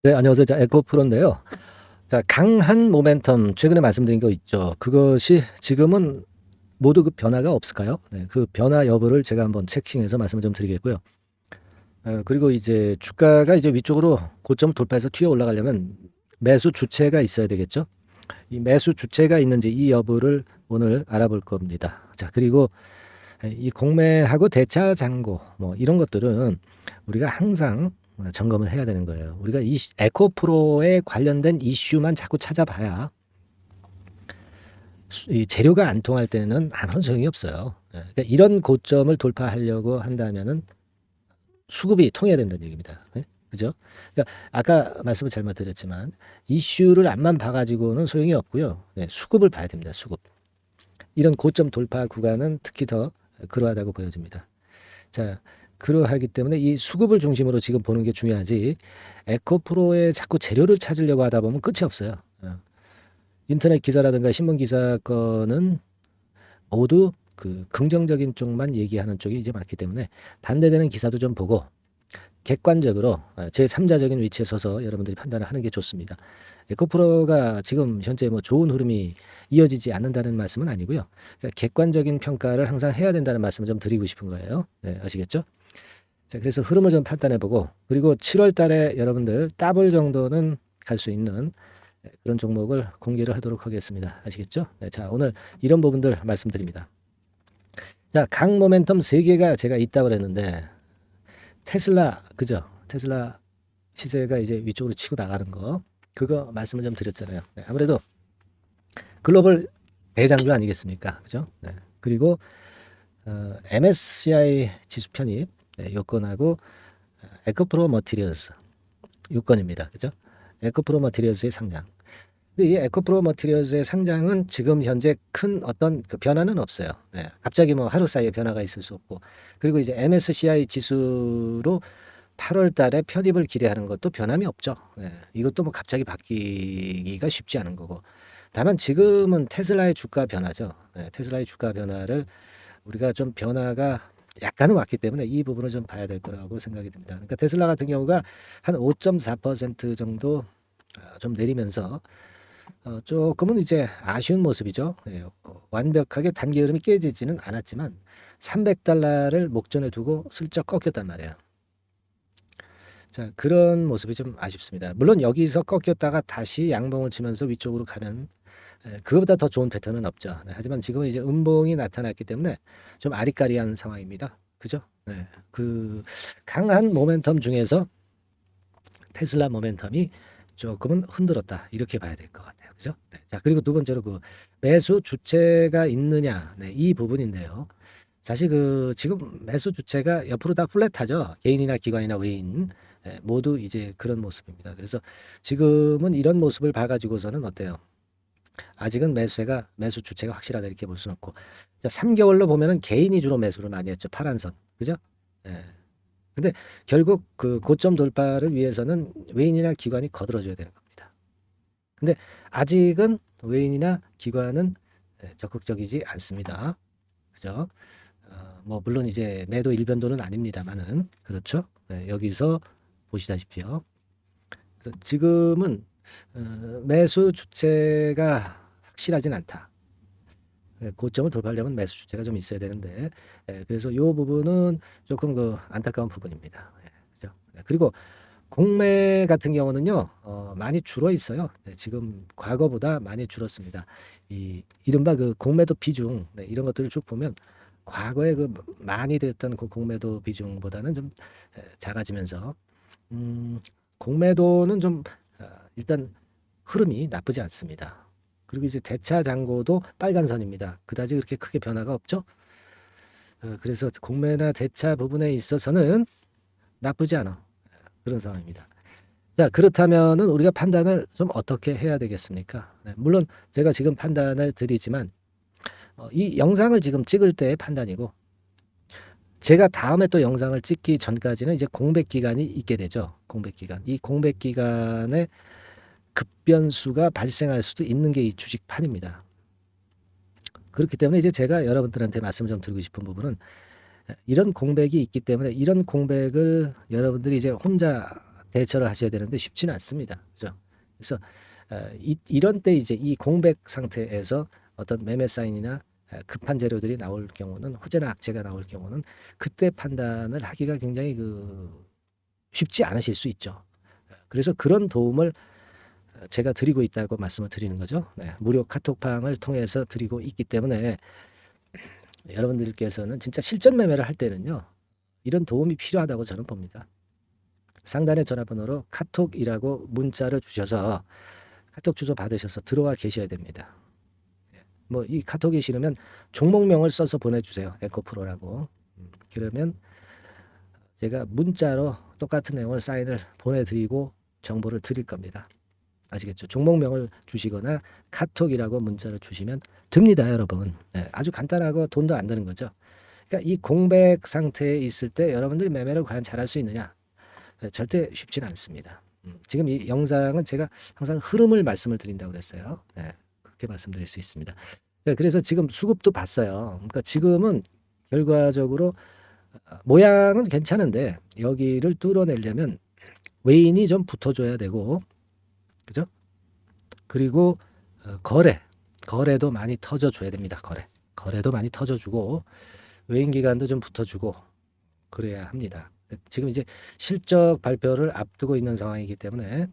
네, 안녕하세요. 자, 에코프로인데요. 자, 강한 모멘텀 최근에 말씀드린 거 있죠. 그것이 지금은 모두 그 변화가 없을까요? 네, 그 변화 여부를 제가 한번 체킹해서 말씀을 좀 드리겠고요. 그리고 이제 주가가 이제 위쪽으로 고점 돌파해서 튀어 올라가려면 매수 주체가 있어야 되겠죠. 이 매수 주체가 있는지 이 여부를 오늘 알아볼 겁니다. 자, 그리고 이 공매하고 대차 잔고 뭐 이런 것들은 우리가 항상 점검을 해야 되는 거예요. 우리가 이 에코프로에 관련된 이슈만 자꾸 찾아봐야 이 재료가 안 통할 때는 아무런 소용이 없어요. 그러니까 이런 고점을 돌파하려고 한다면은 수급이 통해야 된다는 얘기입니다. 네? 그죠? 그러니까 아까 말씀을 잘못 드렸지만 이슈를 앞만 봐가지고는 소용이 없고요. 네, 수급을 봐야 됩니다. 수급. 이런 고점 돌파 구간은 특히 더 그러하다고 보여집니다. 자, 그러하기 때문에 이 수급을 중심으로 지금 보는 게 중요하지. 에코프로에 자꾸 재료를 찾으려고 하다 보면 끝이 없어요. 인터넷 기사라든가 신문 기사 거는 모두 그 긍정적인 쪽만 얘기하는 쪽이 이제 많기 때문에 반대되는 기사도 좀 보고 객관적으로 제3자적인 위치에 서서 여러분들이 판단을 하는 게 좋습니다. 에코프로가 지금 현재 뭐 좋은 흐름이 이어지지 않는다는 말씀은 아니고요. 그러니까 객관적인 평가를 항상 해야 된다는 말씀을 좀 드리고 싶은 거예요. 네, 아시겠죠? 자, 그래서 흐름을 좀 판단해 보고, 그리고 7월 달에 여러분들 더블 정도는 갈 수 있는 그런 종목을 공개를 하도록 하겠습니다. 아시겠죠? 네, 자, 오늘 이런 부분들 말씀드립니다. 자, 강 모멘텀 3개가 제가 있다고 그랬는데, 테슬라, 그죠? 테슬라 시세가 이제 위쪽으로 치고 나가는 거, 그거 말씀을 좀 드렸잖아요. 네, 아무래도 글로벌 대장주 아니겠습니까? 그죠? 네. 그리고 MSCI 지수 편입 요건하고 에코프로 머티리얼스 요건입니다. 그죠? 에코프로 머티리얼스의 상장. 근데 이 에코프로 머티리얼스의 상장은 지금 현재 큰 어떤 그 변화는 없어요. 네. 갑자기 뭐 하루 사이에 변화가 있을 수 없고, 그리고 이제 MSCI 지수로 8월 달에 편입을 기대하는 것도 변함이 없죠. 네. 이것도 뭐 갑자기 바뀌기가 쉽지 않은 거고. 다만 지금은 테슬라의 주가 변화죠. 네. 테슬라의 주가 변화를 우리가 좀 변화가 약간은 왔기 때문에 이 부분을 좀 봐야 될 거라고 생각이 듭니다. 그러니까 테슬라 같은 경우가 한 5.4% 정도 좀 내리면서 조금은 이제 아쉬운 모습이죠. 예, 완벽하게 단기 흐름이 깨지지는 않았지만 300달러를 목전에 두고 슬쩍 꺾였단 말이에요. 자, 그런 모습이 좀 아쉽습니다. 물론 여기서 꺾였다가 다시 양봉을 치면서 위쪽으로 가면 그거보다 더 좋은 패턴은 없죠. 네, 하지만 지금은 이제 음봉이 나타났기 때문에 좀 아리까리한 상황입니다. 그죠? 네, 그 강한 모멘텀 중에서 테슬라 모멘텀이 조금은 흔들었다 이렇게 봐야 될 것 같아요. 그죠? 네, 자, 그리고 두 번째로 그 매수 주체가 있느냐, 네, 이 부분인데요. 사실 그 지금 매수 주체가 옆으로 다 플랫하죠. 개인이나 기관이나 외인 모두 이제 그런 모습입니다. 그래서 지금은 이런 모습을 봐가지고서는 어때요? 아직은 매수 주체가 확실하다 이렇게 볼 수는 없고. 자, 3개월로 보면은 개인이 주로 매수를 많이 했죠. 파란 선. 그죠? 예. 근데 결국 그 고점 돌파를 위해서는 외인이나 기관이 거들어줘야 되는 겁니다. 근데 아직은 외인이나 기관은 적극적이지 않습니다. 그죠? 뭐 물론 이제 매도 일변도는 아닙니다만은 그렇죠? 네, 여기서 보시다시피요. 그래서 지금은 매수 주체가 확실하진 않다. 고점을 돌파하려면 매수 주체가 좀 있어야 되는데, 그래서 이 부분은 조금 그 안타까운 부분입니다. 그죠? 그리고 공매 같은 경우는요, 많이 줄어 있어요. 네, 지금 과거보다 많이 줄었습니다. 이른바 그 공매도 비중, 네, 이런 것들을 쭉 보면 과거에 그 많이 됐던 그 공매도 비중보다는 좀 작아지면서, 공매도는 좀 일단 흐름이 나쁘지 않습니다. 그리고 이제 대차 잔고도 빨간 선입니다. 그다지 그렇게 크게 변화가 없죠. 그래서 공매나 대차 부분에 있어서는 나쁘지 않아. 그런 상황입니다. 자, 그렇다면은 우리가 판단을 좀 어떻게 해야 되겠습니까? 네, 물론 제가 지금 판단을 드리지만 이 영상을 지금 찍을 때의 판단이고 제가 다음에 또 영상을 찍기 전까지는 이제 공백 기간이 있게 되죠. 공백 기간. 이 공백 기간에 급변수가 발생할 수도 있는 게 이 주식판입니다. 그렇기 때문에 이제 제가 여러분들한테 말씀을 좀 드리고 싶은 부분은 이런 공백이 있기 때문에 이런 공백을 여러분들이 이제 혼자 대처를 하셔야 되는데 쉽지는 않습니다. 그죠? 그래서 이런 때 이제 이 공백 상태에서 어떤 매매 사인이나 급한 재료들이 나올 경우는, 호재나 악재가 나올 경우는 그때 판단을 하기가 굉장히 쉽지 않으실 수 있죠. 그래서 그런 도움을 제가 드리고 있다고 말씀을 드리는 거죠. 네, 무료 카톡방을 통해서 드리고 있기 때문에 여러분들께서는 진짜 실전 매매를 할 때는요, 이런 도움이 필요하다고 저는 봅니다. 상단의 전화번호로 카톡이라고 문자를 주셔서 카톡 주소 받으셔서 들어와 계셔야 됩니다. 뭐 이 카톡이 싫으면 종목명을 써서 보내주세요. 에코프로라고. 그러면 제가 문자로 똑같은 내용을 사인을 보내드리고 정보를 드릴 겁니다. 아시겠죠? 종목명을 주시거나 카톡이라고 문자를 주시면 됩니다, 여러분. 네, 아주 간단하고 돈도 안 드는 거죠. 그러니까 이 공백 상태에 있을 때 여러분들이 매매를 과연 잘할 수 있느냐? 네, 절대 쉽지는 않습니다. 지금 이 영상은 제가 항상 흐름을 말씀을 드린다고 그랬어요. 네, 그렇게 말씀드릴 수 있습니다. 네, 그래서 지금 수급도 봤어요. 그러니까 지금은 결과적으로 모양은 괜찮은데 여기를 뚫어내려면 외인이 좀 붙어줘야 되고, 그죠? 그리고 거래도 많이 터져줘야 됩니다. 거래도 많이 터져주고 외인 기관도 좀 붙어주고 그래야 합니다. 지금 이제 실적 발표를 앞두고 있는 상황이기 때문에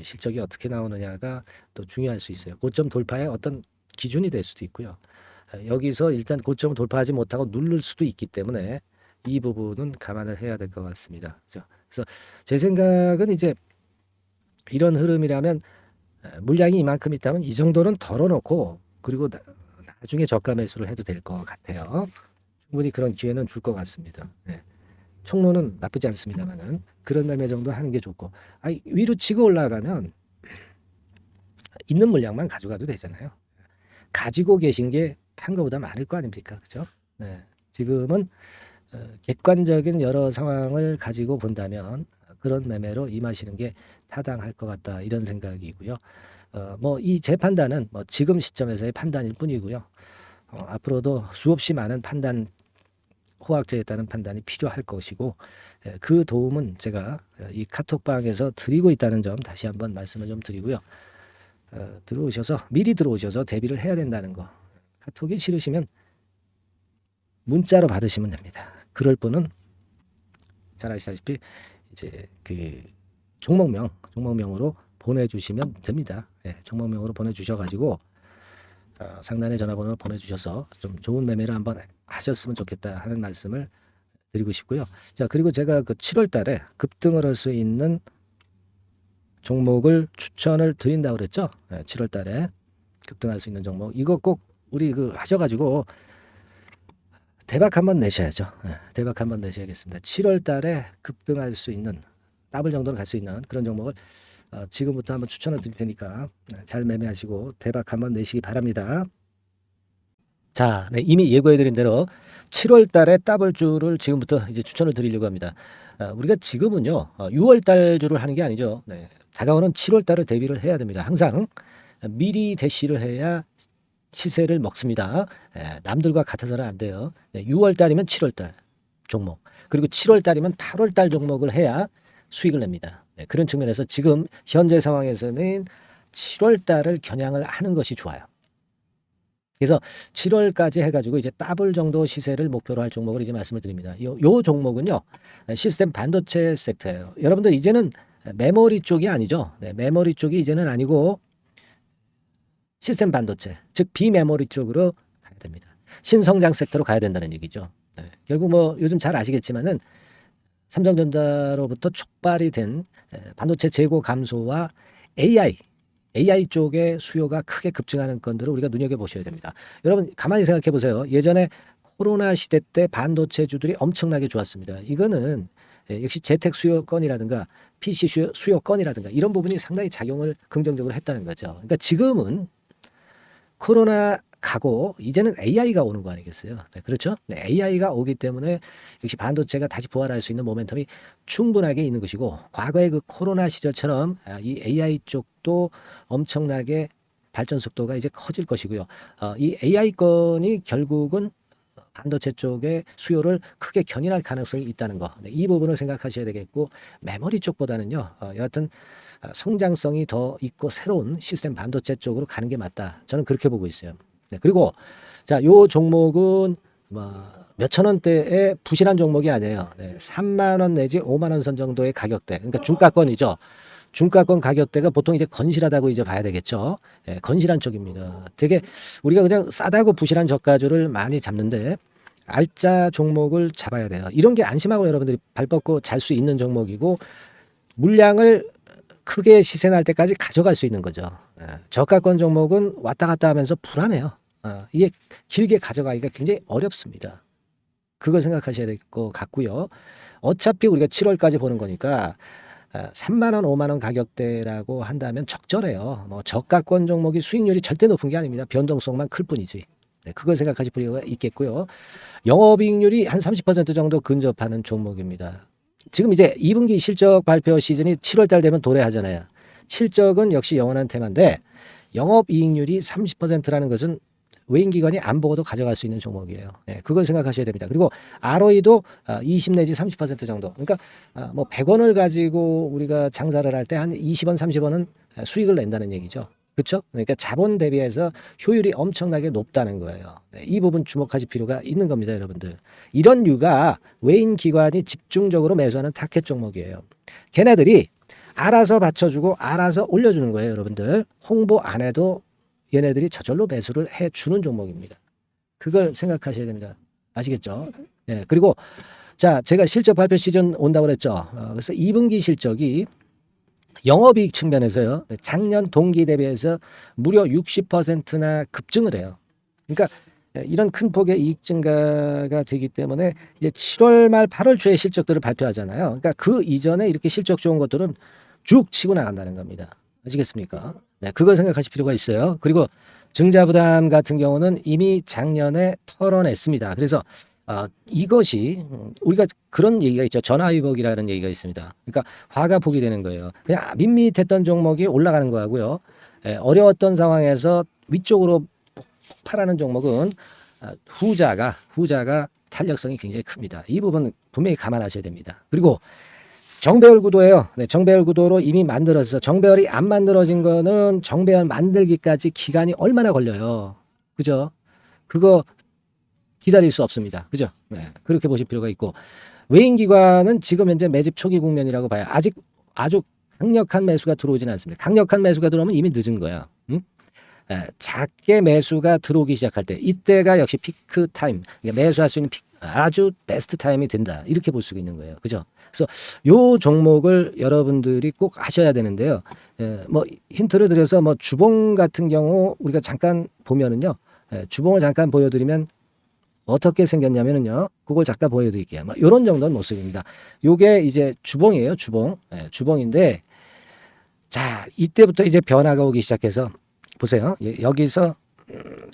실적이 어떻게 나오느냐가 또 중요할 수 있어요. 고점 돌파의 어떤 기준이 될 수도 있고요. 여기서 일단 고점을 돌파하지 못하고 누를 수도 있기 때문에 이 부분은 감안을 해야 될 것 같습니다. 그렇죠? 그래서 제 생각은 이제 이런 흐름이라면 물량이 이만큼 있다면 이 정도는 덜어놓고 그리고 나중에 저가 매수를 해도 될 것 같아요. 충분히 그런 기회는 줄 것 같습니다. 네. 총론은 나쁘지 않습니다만은 그런 매매 정도 하는 게 좋고, 위로 치고 올라가면 있는 물량만 가져가도 되잖아요. 가지고 계신 게 판 거보다 많을 거 아닙니까? 그죠? 네. 지금은 객관적인 여러 상황을 가지고 본다면 그런 매매로 임하시는 게 타당할 것 같다, 이런 생각이고요. 뭐 이 제 판단은 뭐 지금 시점에서의 판단일 뿐이고요. 앞으로도 수없이 많은 판단, 호황제에 따른 판단이 필요할 것이고, 그 도움은 제가 이 카톡방에서 드리고 있다는 점 다시 한번 말씀을 좀 드리고요. 미리 들어오셔서 대비를 해야 된다는 거. 카톡이 싫으시면 문자로 받으시면 됩니다. 그럴 분은 잘 아시다시피 이제 그 종목명으로 보내주시면 됩니다. 종목명으로 보내주셔가지고 상단에 전화번호를 보내주셔서 좀 좋은 매매를 한번 하셨으면 좋겠다 하는 말씀을 드리고 싶고요. 자, 그리고 제가 그 7월 달에 급등을 할 수 있는 종목을 추천을 드린다고 그랬죠. 7월 달에 급등할 수 있는 종목. 이거 꼭 우리 하셔가지고 대박 한번 내셔야죠. 대박 한번 내셔야겠습니다. 7월 달에 급등할 수 있는, 더블 정도는 갈 수 있는 그런 종목을 지금부터 한번 추천을 드릴 테니까 잘 매매하시고 대박 한번 내시기 바랍니다. 자, 네, 이미 예고해드린 대로 7월 달에 더블주를 지금부터 이제 추천을 드리려고 합니다. 우리가 지금은요, 6월 달주를 하는 게 아니죠. 네, 다가오는 7월 달을 대비를 해야 됩니다. 항상 미리 대시를 해야 시세를 먹습니다. 남들과 같아서는 안 돼요. 6월 달이면 7월 달 종목, 그리고 7월 달이면 8월 달 종목을 해야 수익을 냅니다. 그런 측면에서 지금 현재 상황에서는 7월 달을 겨냥을 하는 것이 좋아요. 그래서 7월까지 해가지고 이제 더블 정도 시세를 목표로 할 종목을 이제 말씀을 드립니다. 요 종목은요, 시스템 반도체 섹터예요. 여러분들 이제는 메모리 쪽이 아니죠. 메모리 쪽이 이제는 아니고 시스템 반도체, 즉 비메모리 쪽으로 가야 됩니다. 신성장 섹터로 가야 된다는 얘기죠. 결국 뭐 요즘 잘 아시겠지만은 삼성전자로부터 촉발이 된 반도체 재고 감소와 AI 쪽의 수요가 크게 급증하는 건들을 우리가 눈여겨보셔야 됩니다. 여러분 가만히 생각해 보세요. 예전에 코로나 시대 때 반도체주들이 엄청나게 좋았습니다. 이거는 역시 재택 수요건이라든가 PC 수요건이라든가 이런 부분이 상당히 작용을 긍정적으로 했다는 거죠. 그러니까 지금은 코로나 가고 이제는 AI가 오는 거 아니겠어요? 네, 그렇죠? 네, AI가 오기 때문에 역시 반도체가 다시 부활할 수 있는 모멘텀이 충분하게 있는 것이고, 과거의 그 코로나 시절처럼 이 AI 쪽도 엄청나게 발전 속도가 이제 커질 것이고요. 이 AI 건이 결국은 반도체 쪽의 수요를 크게 견인할 가능성이 있다는 거. 네, 이 부분을 생각하셔야 되겠고 메모리 쪽보다는요. 여하튼 성장성이 더 있고 새로운 시스템 반도체 쪽으로 가는 게 맞다. 저는 그렇게 보고 있어요. 네, 그리고 자, 요 종목은 뭐 몇천 원대의 부실한 종목이 아니에요. 네, 3만 원 내지 5만 원 선 정도의 가격대. 그러니까 중가권이죠. 중가권 가격대가 보통 이제 건실하다고 이제 봐야 되겠죠. 예, 건실한 쪽입니다. 되게 우리가 그냥 싸다고 부실한 저가주를 많이 잡는데 알짜 종목을 잡아야 돼요. 이런 게 안심하고 여러분들이 발 뻗고 잘 수 있는 종목이고 물량을 크게 시세 날 때까지 가져갈 수 있는 거죠. 예, 저가권 종목은 왔다 갔다 하면서 불안해요. 이게 길게 가져가기가 굉장히 어렵습니다. 그걸 생각하셔야 될 것 같고요. 어차피 우리가 7월까지 보는 거니까 3만 원, 5만 원 가격대라고 한다면 적절해요. 뭐 저가권 종목이 수익률이 절대 높은 게 아닙니다. 변동성만 클 뿐이지. 네, 그걸 생각하실 필요가 있겠고요. 영업이익률이 한 30% 정도 근접하는 종목입니다. 지금 이제 2분기 실적 발표 시즌이 7월 달 되면 도래하잖아요. 실적은 역시 영원한 테마인데 영업이익률이 30%라는 것은 외인기관이 안 보고도 가져갈 수 있는 종목이에요. 네, 그걸 생각하셔야 됩니다. 그리고 ROE도 20 내지 30% 정도. 그러니까 뭐 100원을 가지고 우리가 장사를 할 때 한 20원, 30원은 수익을 낸다는 얘기죠. 그렇죠? 그러니까 자본 대비해서 효율이 엄청나게 높다는 거예요. 네, 이 부분 주목하실 필요가 있는 겁니다, 여러분들. 이런 류가 외인 기관이 집중적으로 매수하는 타켓 종목이에요. 걔네들이 알아서 받쳐주고 알아서 올려주는 거예요, 여러분들. 홍보 안 해도 얘네들이 저절로 매수를 해주는 종목입니다. 그걸 생각하셔야 됩니다. 아시겠죠? 예, 그리고 자, 제가 실적 발표 시즌 온다고 그랬죠. 그래서 2분기 실적이 영업이익 측면에서요. 작년 동기 대비해서 무려 60%나 급증을 해요. 그러니까 이런 큰 폭의 이익 증가가 되기 때문에 이제 7월 말 8월 초에 실적들을 발표하잖아요. 그러니까 그 이전에 이렇게 실적 좋은 것들은 쭉 치고 나간다는 겁니다. 아시겠습니까? 네, 그걸 생각하실 필요가 있어요. 그리고 증자부담 같은 경우는 이미 작년에 털어냈습니다. 그래서 이것이 우리가 그런 얘기가 있죠. 전화위복이라는 얘기가 있습니다. 그러니까 화가 복이 되는 거예요. 그냥 밋밋했던 종목이 올라가는 거하고요. 어려웠던 상황에서 위쪽으로 폭발하는 종목은 후자가 탄력성이 굉장히 큽니다. 이 부분 분명히 감안하셔야 됩니다. 그리고 정배열 구도예요. 네, 정배열 구도로 이미 만들어서 정배열이 안 만들어진 거는 정배열 만들기까지 기간이 얼마나 걸려요. 그죠? 그거 기다릴 수 없습니다. 그죠? 네, 그렇게 보실 필요가 있고 외인기관은 지금 현재 매집 초기 국면이라고 봐요. 아직 아주 강력한 매수가 들어오지는 않습니다. 강력한 매수가 들어오면 이미 늦은 거야. 응? 작게 매수가 들어오기 시작할 때 이때가 역시 피크 타임, 그러니까 매수할 수 있는 아주 베스트 타임이 된다. 이렇게 볼 수가 있는 거예요. 그죠? 그래서 요 종목을 여러분들이 꼭 하셔야 되는데요. 뭐 힌트를 드려서 뭐 주봉 같은 경우 우리가 잠깐 보면은요. 주봉을 잠깐 보여드리면 어떻게 생겼냐면은요. 그걸 잠깐 보여드릴게요. 뭐 이런 정도는 모습입니다. 요게 이제 주봉이에요. 주봉. 주봉인데 자 이때부터 이제 변화가 오기 시작해서 보세요. 여기서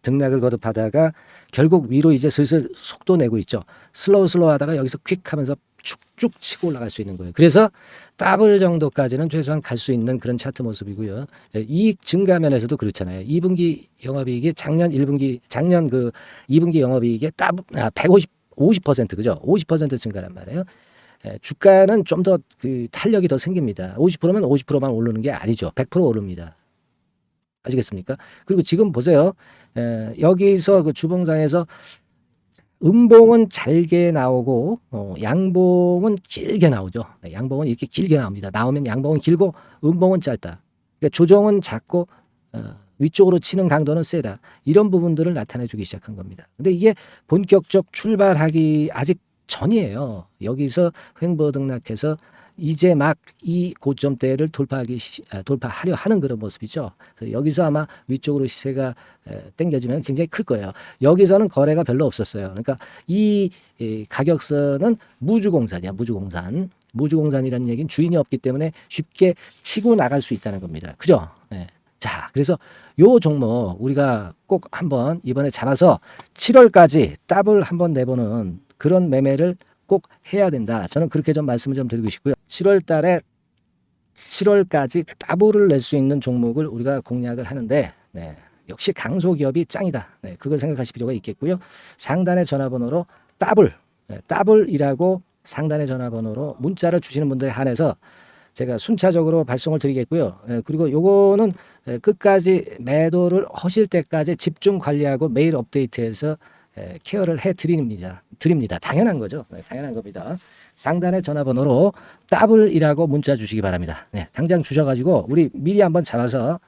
등락을 거듭하다가 결국 위로 이제 슬슬 속도 내고 있죠. 슬로우 하다가 여기서 퀵 하면서 쭉쭉 치고 올라갈 수 있는 거예요. 그래서 더블 정도까지는 최소한 갈 수 있는 그런 차트 모습이고요. 이익 증가 면에서도 그렇잖아요. 2분기 영업이익이 작년 그 2분기 영업이익의 50% 그죠? 50% 증가란 말이에요. 주가는 좀 더 그 탄력이 더 생깁니다. 50%면 50%만 오르는 게 아니죠. 100% 오릅니다. 아시겠습니까? 그리고 지금 보세요. 여기서 그 주봉상에서 음봉은 잘게 나오고 양봉은 길게 나오죠. 네, 양봉은 이렇게 길게 나옵니다. 나오면 양봉은 길고 음봉은 짧다. 그러니까 조정은 작고 위쪽으로 치는 강도는 세다. 이런 부분들을 나타내주기 시작한 겁니다. 근데 이게 본격적 출발하기 아직 전이에요. 여기서 횡보 등락해서 이제 막 이 고점대를 돌파하려 하는 그런 모습이죠. 그래서 여기서 아마 위쪽으로 시세가 당겨지면 굉장히 클 거예요. 여기서는 거래가 별로 없었어요. 그러니까 이 가격선은 무주공산이야. 무주공산이라는 얘기는 주인이 없기 때문에 쉽게 치고 나갈 수 있다는 겁니다. 그죠? 네. 자, 그래서 요 종목 우리가 꼭 한번 이번에 잡아서 7월까지 더블 한번 내보는 그런 매매를 꼭 해야 된다. 저는 그렇게 좀 말씀을 좀 드리고 싶고요. 7월 달에 7월까지 더블을 낼 수 있는 종목을 우리가 공략을 하는데 네. 역시 강소기업이 짱이다. 네, 그걸 생각하실 필요가 있겠고요. 상단의 전화번호로 따블이라고 상단의 전화번호로 문자를 주시는 분들에 한해서 제가 순차적으로 발송을 드리겠고요. 그리고 요거는 끝까지 매도를 하실 때까지 집중 관리하고 매일 업데이트해서 케어를 해 드립니다. 당연한 거죠. 네, 당연한 겁니다. 상단의 전화번호로 따블이라고 문자 주시기 바랍니다. 네, 당장 주셔가지고 우리 미리 한번 잡아서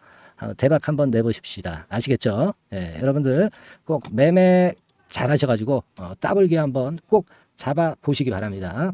대박 한번 내보십시다. 아시겠죠? 네, 여러분들 꼭 매매 잘 하셔가지고 따블기 한번 꼭 잡아 보시기 바랍니다.